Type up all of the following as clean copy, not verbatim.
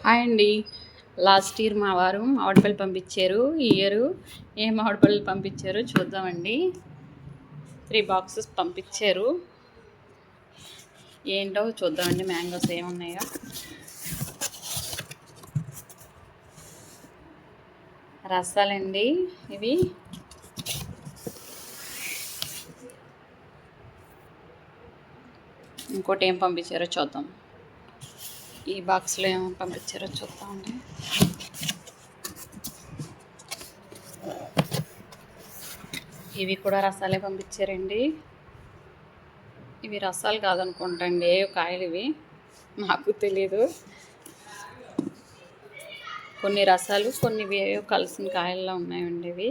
Hi అండి. Last year మా వారు మామిడిపళ్ళు పంపించారు. ఈ ఇయర్ ఏ మామిడిపళ్ళు పంపించారో చూద్దామండి. 3 బాక్సెస్ పంపించారు. ఏంటో చూద్దామండి. మ్యాంగోస్ ఏమున్నాయో. రసాలండి ఇవి. ఇంకోటి ఏం పంపించారో చూద్దాం. ఈ బాక్స్లో ఏమో పంపించారో చూద్దామండి. ఇవి కూడా రసాలే పంపించారండి. ఇవి రసాలు కాదనుకుంటండి, కాయలు ఇవి, నాకు తెలీదు. కొన్ని రసాలు కొన్ని వేరే కలిసిన కాయల్లో ఉన్నాయండి ఇవి.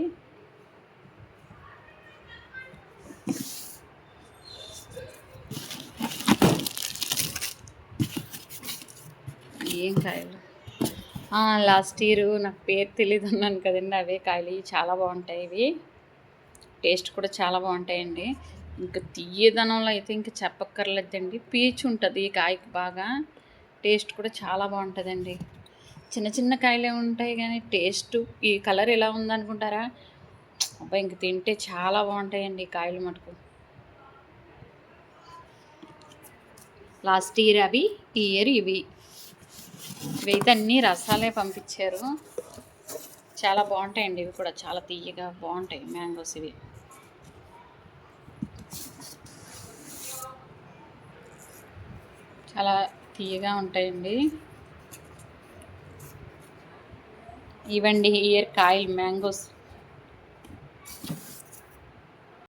ఏం కాయలు? లాస్ట్ ఇయర్ నాకు పేరు తెలియదు అన్నాను కదండి, అవే కాయలు. చాలా బాగుంటాయి ఇవి. టేస్ట్ కూడా చాలా బాగుంటాయండి. ఇంకా తీయదనంలో అయితే ఇంకా చెప్పక్కర్లేదండి. పీచు ఉంటుంది ఈ కాయకి బాగా. టేస్ట్ కూడా చాలా బాగుంటుందండి. చిన్న చిన్న కాయలే ఉంటాయి కానీ టేస్ట్, ఈ కలర్ ఎలా ఉందనుకుంటారా? అబ్బా, ఇంక తింటే చాలా బాగుంటాయండి ఈ కాయలు మటుకు. లాస్ట్ ఇయర్ అవి, ఈ ఇయర్ ఇవి. ఇవైతే అన్నీ రసాలే పంపించారు. చాలా బాగుంటాయండి ఇవి కూడా. చాలా తీయగా బాగుంటాయి మ్యాంగోస్ ఇవి. చాలా తీయగా ఉంటాయండి. ఇవండి ఈ ఇయర్ కాయలు, మ్యాంగోస్.